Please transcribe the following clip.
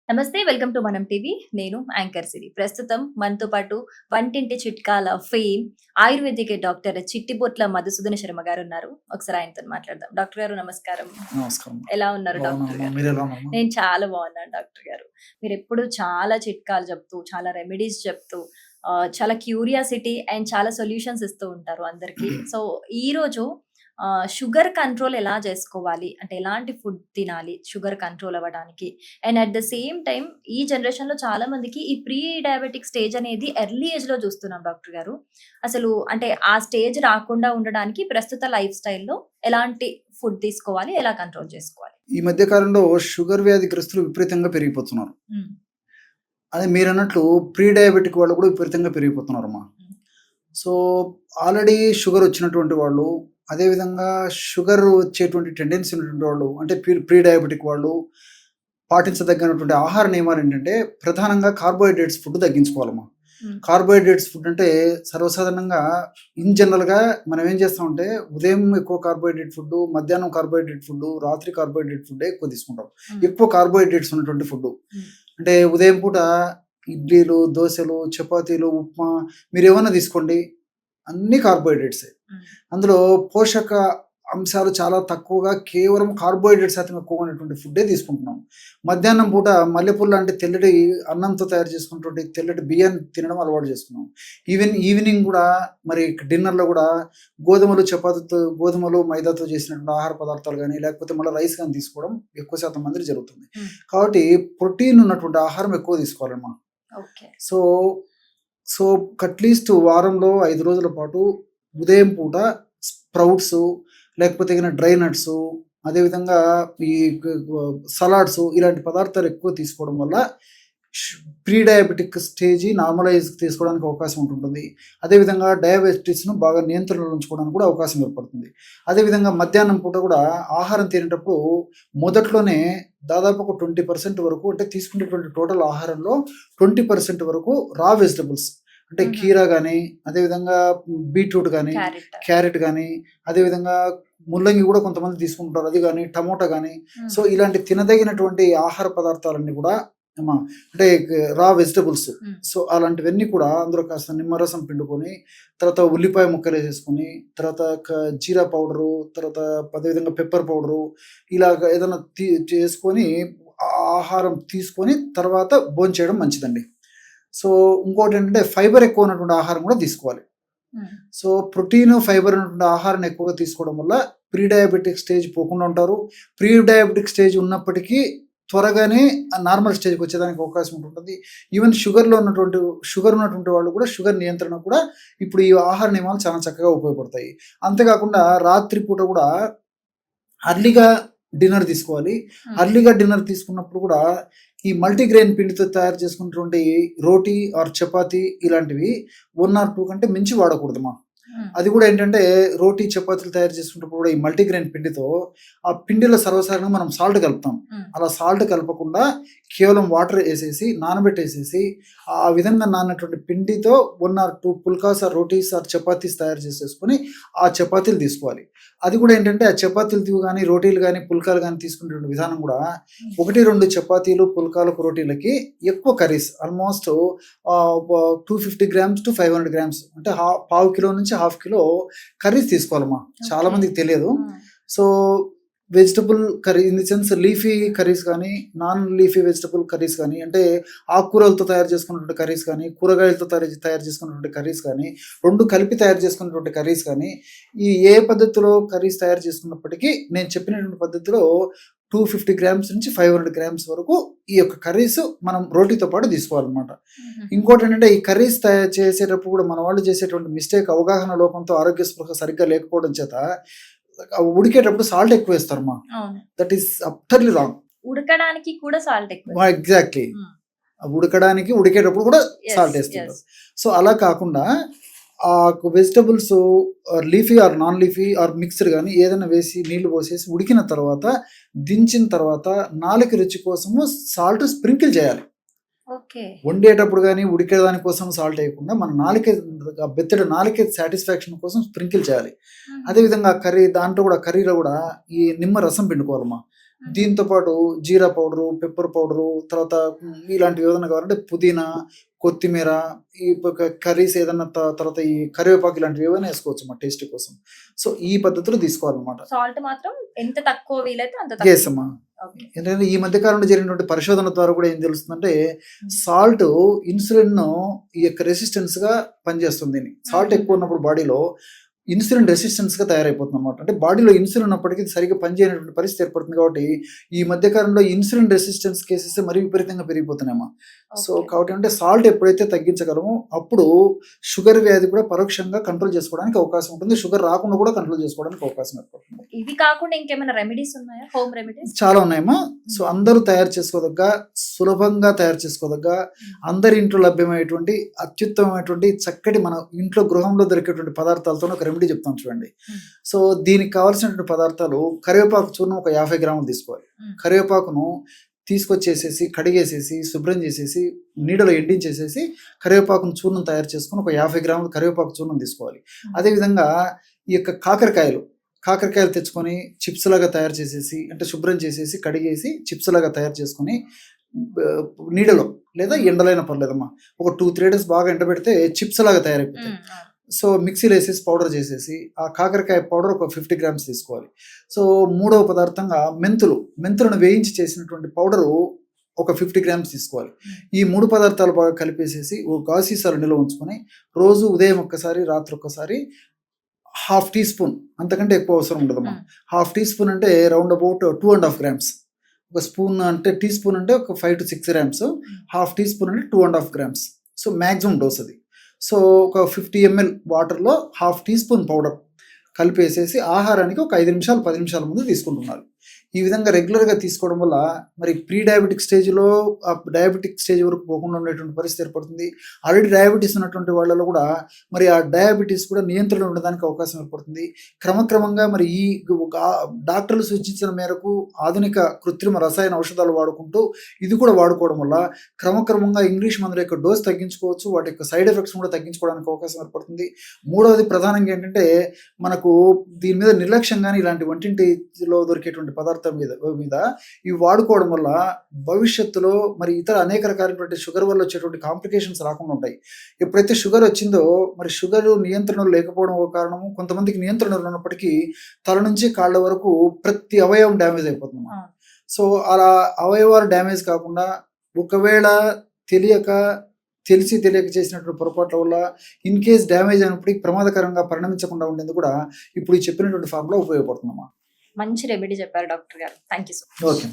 నమస్తే. Welcome to Manam TV. నేను anchor Siri. ప్రస్తుతం మనతో పాటు వంటింటి చిట్కాల ఫేమ్ ఆయుర్వేదిక్ డాక్టర్ చిట్టిబొట్ల మధుసూదన శర్మ గారున్నారు. ఒకసారి ఆయనతోని మాట్లాడదాం. డాక్టర్ గారు నమస్కారం. నమస్కారం. ఎలా ఉన్నారు డాక్టర్ బాగున్నానమ్మా. గారు? మీరెలా ఉన్నారమ్మా? నేను చాలా బాగున్నాను డాక్టర్ గారు. మీరెప్పుడు చాలా చిట్కాలు చెప్తూ, చాలా రెమెడీస్ చెప్తూ చాలా క్యూరియాసిటీ అండ్ చాలా సొల్యూషన్స్ ఇస్తూ ఉంటారు అందరికి. సో, ఈరోజు షుగర్ కంట్రోల్ ఎలా చేసుకోవాలి? అంటే ఎలాంటి ఫుడ్ తినాలి షుగర్ కంట్రోల్ అవ్వడానికి? And at the same time ఈ జనరేషన్‌లో చాలా మందికి ఈ ప్రీ డయాబెటిక్ స్టేజ్ అనేది ఎర్లీ ఏజ్‌లో చూస్తున్నాం డాక్టర్ గారు. అసలు అంటే ఆ స్టేజ్ రాకుండా ఉండడానికి ప్రస్తుత లైఫ్ స్టైల్‌లో ఎలాంటి ఫుడ్ తీసుకోవాలి? ఎలా కంట్రోల్ చేసుకోవాలి? ఈ మధ్య కాలంలో షుగర్ వ్యాధిగ్రస్తులు విపరీతంగా పెరిగిపోతున్నారు. హ్మ్. అదే మీరన్నట్లు ప్రీ డయాబెటిక్ వాళ్ళు కూడా విపరీతంగా పెరిగిపోతున్నారమ్మా. హ్మ్. సో, ఆల్రెడీ షుగర్ వచ్చినటువంటి వాళ్ళు, అదేవిధంగా షుగర్ వచ్చేటువంటి టెండెన్సీ ఉన్నటువంటి వాళ్ళు, అంటే ప్రీ డయాబెటిక్ వాళ్ళు పాటించదగినటువంటి ఆహార నియమాలేంటంటే, ప్రధానంగా కార్బోహైడ్రేట్స్ ఫుడ్ తగ్గించుకోవాలమ్మా. హ్మ్. కార్బోహైడ్రేట్స్ ఫుడ్ అంటే సర్వసాధారణంగా ఇన్ జనరల్‌గా మనం ఏం చేస్తామంటే, ఉదయం ఎక్కువ కార్బోహైడ్రేట్ ఫుడ్డు, మధ్యాహ్నం కార్బోహైడ్రేట్ ఫుడ్డు, రాత్రి కార్బోహైడ్రేట్ ఫుడ్డే ఎక్కువ తీసుకుంటాం. హ్మ్. ఎక్కువ కార్బోహైడ్రేట్స్ ఉన్నటువంటి ఫుడ్డు. హ్మ్. అంటే ఉదయం పూట ఇడ్లీలు, దోసలు, చపాతీలు, ఉప్మా మీరేమన్నా తీసుకోండి. అన్నీ కార్బోహైడ్రేట్సే. హ్మ్. అందులో పోషక అంశాలు చాలా తక్కువగా కేవలం కార్బోహైడ్రేట్ శాతం ఎక్కువగా ఉన్నటువంటి ఫుడ్డే తీసుకుంటున్నాం. మధ్యాహ్నం పూట మల్లెపూలు లాంటి తెల్లటి అన్నంతో తయారు చేసుకున్నటువంటి తెల్లటి బియ్యాన్ని తినడం అలవాటు చేసుకున్నాం. ఈవినింగ్ కూడా మరి డిన్నర్‌లో కూడా గోధుమలు, మైదాతో చేసినటువంటి ఆహార పదార్థాలు గానీ, లేకపోతే మళ్ళా రైస్ గానీ తీసుకోవడం ఎక్కువ శాతం మందిలో జరుగుతుంది. హ్మ్. కాబట్టి ప్రోటీన్ ఉన్నటువంటి ఆహారం ఎక్కువ తీసుకోవాలమ్మా. ఓకే. సో, సో అట్‌లీస్ట్ వారంలో 5 రోజుల పాటు ఉదయం పూట స్ప్రౌట్సు, లేకపోతే డ్రై నట్సు, అదేవిధంగా ఈ సలాడ్సు ఇలాంటి పదార్థాలు ఎక్కువ తీసుకోవడం వల్ల ప్రీ డయాబెటిక్ స్టేజి నార్మలైజ్ తీసుకోవడానికి అవకాశం ఉంటుంటుంది. అదేవిధంగా డయాబెటిస్‌ను బాగా నియంత్రణలో ఉంచుకోవడానికి కూడా అవకాశం ఏర్పడుతుంది. అదేవిధంగా మధ్యాహ్నం పూట కూడా ఆహారం తినేటప్పుడు మొదట్లోనే దాదాపు ఒక 20% వరకు, అంటే తీసుకునేటువంటి టోటల్ ఆహారంలో 20% వరకు రా వెజిటబుల్స్, అంటే హుహు. కీరా గానీ, అదేవిధంగా బీట్రూట్ గానీ, క్యారెట్. క్యారెట్ గానీ, అదేవిధంగా ముల్లంగి కూడా కొంతమంది తీసుకుంటారు. అది గానీ, టమోటా గానీ, హ్మ్. సో ఇలాంటి తినదగినటువంటి ఆహార పదార్థాలన్నీ కూడా అంటే రా వెజిటబుల్స్. హ్మ్. సో అలాంటివన్నీ కూడా అందులో కాస్త నిమ్మరసం పిండుకొని, తర్వాత ఉల్లిపాయ ముక్కలేసేసుకొని, తర్వాత జీరా పౌడరు, తర్వాత అదేవిధంగా పెప్పర్ పౌడరు, ఇలాగ ఏదైనా చేసుకొని ఆహారం తీసుకొని తర్వాత భోంచేయడం మంచిదండి. సో ఇంకోటేంటంటే ఫైబర్ ఎక్కువ ఉన్నటువంటి ఆహారం కూడా తీసుకోవాలి. హ్మ్. సో ప్రోటీన్, ఫైబర్ ఉన్నటువంటి ఆహారాన్ని ఎక్కువగా తీసుకోవడం వల్ల ప్రీ డయాబెటిక్ స్టేజ్ పోకుండా ఉంటారు. ప్రీ డయాబెటిక్ స్టేజ్ ఉన్నప్పటికీ త్వరగానే నార్మల్ స్టేజ్‌కి వచ్చేదానికి అవకాశం ఉంటుంటుంది. ఈవెన్ షుగర్ ఉన్నటువంటి వాళ్ళు కూడా షుగర్ నియంత్రణ కూడా ఇప్పుడు ఈ ఆహార నియమాలు చాలా చక్కగా ఉపయోగపడతాయి. అంతేకాకుండా రాత్రి పూట కూడా అర్లీగా డిన్నర్ తీసుకోవాలి. హ్మ్. అర్లీగా డిన్నర్ తీసుకున్నప్పుడు కూడా ఈ మల్టీగ్రెయిన్ పిండితో తయారు చేసుకున్నటువంటి రోటీ ఆర్ చపాతీ ఇలాంటివి 1 ఆర్ 2 కంటే మించి వాడకూడదమ్మా. హ్మ్. అది కూడా ఏంటంటే రోటీ, చపాతీలు తయారు చేసుకునేటప్పుడు కూడా ఈ మల్టీగ్రెయిన్ పిండితో ఆ పిండిలో సర్వసాధారణంగా మనం సాల్ట్ కలుపుతాం. హ్మ్. అలా సాల్ట్ కలపకుండా కేవలం వాటర్ ఏసేసి, నానబెట్టేసేసి, ఆ విధంగా నానినటువంటి పిండితో 1 are 2 phulkas are rotis are chapatis తయారు చేసేసుకొని ఆ చపాతీలు తీసుకోవాలి. అది కూడా ఏంటంటే ఆ చపాతీలు గానీ, రోటీలు గానీ, పుల్కాలు గానీ తీసుకునేటువంటి విధానం కూడా 1, 2 చపాతీలు, పుల్కాలకు, రోటీలకి ఎక్కువ curries almost 250 grams to 500 grams, అంటే పావు కిలో నుంచి హాఫ్ కిలో కర్రీస్ తీసుకోవాలమ్మా. చాలా ఓకే. మందికి తెలియదు. హ్మ్. So vegetable curry in the sense leafy curries కానీ, నాన్ లీఫీ వెజిటబుల్ కర్రీస్ కానీ, అంటే ఆకుకూరలతో తయారు చేసుకున్నటువంటి కర్రీస్ కానీ, కూరగాయలతో తయారు చేసుకున్నటువంటి కర్రీస్ కానీ, 2 కలిపి తయారు చేసుకున్నటువంటి కర్రీస్ కానీ, ఈ ఏ పద్ధతిలో కర్రీస్ తయారు చేసుకున్నప్పటికీ నేను చెప్పినటువంటి పద్ధతిలో 250 గ్రామ్స్ నుంచి 500 గ్రామ్స్ వరకు ఈ యొక్క కర్రీస్ మనం రోటీతో పాటు తీసుకోవాలన్నమాట. హుహు. ఇంకోటేంటంటే ఈ కర్రీస్ తయారు చేసేటప్పుడు కూడా మన వాళ్ళు చేసేటువంటి మిస్టేక్ అవగాహన లోపంతో, ఆరోగ్య స్పృహ సరిగ్గా లేకపోవడం చేత ఉడికేటప్పుడు సాల్ట్ ఎక్కువేస్తారమ్మా. అవును. That is utterly wrong. ఉడకడానికి కూడా సాల్ట్ ఎక్కువ. ఎగ్జాక్ట్‌లీ. హ్మ్. ఉడికేటప్పుడు కూడా యెస్. సాల్ట్ ఏస్తుంటారు. యెస్. సో అలా కాకుండా vegetables leafy or non leafy or mixed గానీ ఏదైనా వేసి నీళ్లు పోసేసి ఉడికిన తర్వాత, దించిన తర్వాత నాలుక రుచి కోసము సాల్ట్ స్ప్రింకిల్ చేయాలి. ఓకే. వండేటప్పుడు గానీ, ఉడికేదాని కోసం సాల్ట్ ఏయకుండా మన బెత్తెడు నాలుక సాటిస్ఫాక్షన్ కోసం స్ప్రింకిల్ చేయాలి. హుహు. అదేవిధంగా దాంట్లో కూడా కర్రీలో కూడా ఈ నిమ్మ రసం పిండుకోవాలమ్మా. దీంతో పాటు జీరా పౌడరు, పెప్పర్ పౌడరు, తర్వాత ఇలాంటివి ఏదైనా కావాలంటే పుదీనా, కొత్తిమీర, ఈ కర్రీస్ ఏదన్నా తర్వాత ఈ కరివేపాకు ఇలాంటివి ఏమైనా వేసుకోవచ్చు మా టేస్ట్ కోసం. సో ఈ పద్ధతిలో తీసుకోవాలన్నమాట. సాల్ట్ మాత్రం ఎంత తక్కువ వీలైతే అంత ఎస్ తక్కువ. అమ్మా. ఓకే. ఎందుకంటే ఈ మధ్య కాలంలో జరిగినటువంటి పరిశోధన ద్వారా కూడా ఏం తెలుస్తుందంటే సాల్ట్ ఇన్సులిన్ ఈ యొక్క రెసిస్టెన్స్ గా పనిచేస్తుంది. సాల్ట్ ఎక్కువ ఉన్నప్పుడు బాడీలో ఇన్సులిన్ రెసిస్టెన్స్ గా తయారైపోతుంది అనమాట. అంటే బాడీలో ఇన్సులిన్ ఉన్నప్పటికీ సరిగ్గా పనిచేయనటువంటి పరిస్థితి ఏర్పడుతుంది. కాబట్టి ఈ మధ్య కాలంలో ఇన్సులిన్ రెసిస్టెన్స్ కేసెస్ మరీ విపరీతంగా పెరిగిపోతున్నాయమ్మా. So okay. కాబట్టి అంటే సాల్ట్ ఎప్పుడైతే తగ్గించగలమో అప్పుడు షుగర్ వ్యాధి కూడా పరోక్షంగా కంట్రోల్ చేసుకోవడానికి అవకాశం ఉంటుంది. షుగర్ రాకుండా కూడా కంట్రోల్ చేసుకోవడానికి అవకాశం ఏర్పడుతుంది. ఇవి కాకుండా ఇంకేమైనా రెమెడీస్ ఉన్నాయా? Home remedies? చాలా ఉన్నాయమ్మా. సో అందరూ తయారు చేసుకోదగ్గ, సులభంగా తయారు చేసుకోదగ్గ, అందరి ఇంట్లో లభ్యమయ్యేటువంటి అత్యుత్తమమైనటువంటి చక్కటి మన ఇంట్లో గృహంలో దొరికేటువంటి పదార్థాలతో ఒక రెమెడీ చెప్తాను చూడండి. సో దీనికి కావాల్సినటువంటి పదార్థాలు కరివేపాకు చూర్ణం ఒక 50 గ్రాములు తీసుకోవాలి. కరివేపాకును తీసుకొచ్చేసేసి కడిగేసేసి శుభ్రం చేసేసి నీడలో ఎండించేసేసి కరివేపాకును చూర్ణం తయారు చేసుకుని ఒక 50 గ్రాములు కరివేపాకు చూర్ణం తీసుకోవాలి. అదేవిధంగా ఈ యొక్క కాకరకాయలు తెచ్చుకొని చిప్స్ లాగా తయారు చేసేసి, అంటే శుభ్రం చేసేసి కడిగేసి చిప్స్ లాగా తయారు చేసుకొని నీడలో లేదా ఎండలైన పర్లేదమ్మా ఒక 2-3 days బాగా ఎండబెడితే చిప్స్ లాగా తయారైపోతాయి. సో మిక్సీలో వేసేసి పౌడర్ చేసేసి ఆ కాకరకాయ పౌడర్ ఒక 50 గ్రామ్స్ తీసుకోవాలి. సో మూడవ పదార్థంగా మెంతులను వేయించి చేసినటువంటి పౌడరు ఒక 50 గ్రామ్స్ తీసుకోవాలి. ఈ 3 పదార్థాలు బాగా కలిపేసేసి ఒక గాజు సీసాలో నిల్వ ఉంచుకొని రోజు ఉదయం ఒక్కసారి, రాత్రి ఒక్కసారి 1/2 టీ స్పూన్, అంతకంటే ఎక్కువ అవసరం ఉండదమ్మా. 1/2 టీ స్పూన్ అంటే రౌండ్ అబౌట్ 2.5 గ్రామ్స్. ఒక స్పూన్ అంటే టీ స్పూన్ అంటే ఒక 5 to 6 గ్రామ్స్. 1/2 టీ స్పూన్ అంటే 2.5 గ్రామ్స్. సో మ్యాక్సిమం డోస్ అది. సో ఒక 50 ml వాటర్లో 1/2 టీ స్పూన్ పౌడర్ కలిపేసేసి ఆహారానికి ఒక 5 నిమిషాలు 10 నిమిషాల ముందు తీసుకుంటున్నారు. ఈ విధంగా రెగ్యులర్గా తీసుకోవడం వల్ల మరి ప్రీ డయాబెటిక్ స్టేజ్లో డయాబెటిక్ స్టేజ్ వరకు పోకుండా ఉండేటువంటి పరిస్థితి ఏర్పడుతుంది. ఆల్రెడీ డయాబెటీస్ ఉన్నటువంటి వాళ్ళలో కూడా మరి ఆ డయాబెటీస్ కూడా నియంత్రణలో ఉండడానికి అవకాశం ఏర్పడుతుంది. క్రమక్రమంగా మరి ఈ డాక్టర్లు సూచించిన మేరకు ఆధునిక కృత్రిమ రసాయన ఔషధాలు వాడుకుంటూ ఇది కూడా వాడుకోవడం వల్ల క్రమక్రమంగా ఇంగ్లీష్ మందుల యొక్క డోస్ తగ్గించుకోవచ్చు. వాటి యొక్క సైడ్ ఎఫెక్ట్స్ కూడా తగ్గించుకోవడానికి అవకాశం ఏర్పడుతుంది. మూడవది ప్రధానంగా ఏంటంటే మనకు దీని మీద నిర్లక్ష్యంగానే ఇలాంటి వంటింటిలో దొరికేటువంటి పదార్థాల మీద ఇవి వాడుకోవడం వల్ల భవిష్యత్తులో మరి ఇతర అనేక రకాలైనటువంటి షుగర్ వల్ల వచ్చేటువంటి కాంప్లికేషన్స్ రాకుండా ఉంటాయి. ఎప్పుడైతే షుగర్ వచ్చిందో మరి షుగర్ నియంత్రణలో లేకపోవడం ఒక కారణము. కొంతమందికి నియంత్రణలో ఉన్నప్పటికీ తల నుంచి కాళ్ళ వరకు ప్రతి అవయవం డ్యామేజ్ అయిపోతుంది. సో అలా అవయవాలు డ్యామేజ్ కాకుండా ఒకవేళ తెలిసి తెలియక చేసినటువంటి పొరపాట్ల వల్ల ఇన్ కేస్ డ్యామేజ్ అయినప్పటికీ ప్రమాదకరంగా పరిణమించకుండా ఉండేందుకు కూడా ఇప్పుడు ఈ చెప్పినటువంటి ఫార్ములా ఉపయోగపడుతుందమ్మా. మంచి రెమెడీ చెప్పారు డాక్టర్ గారు. Thank you so much. Okay.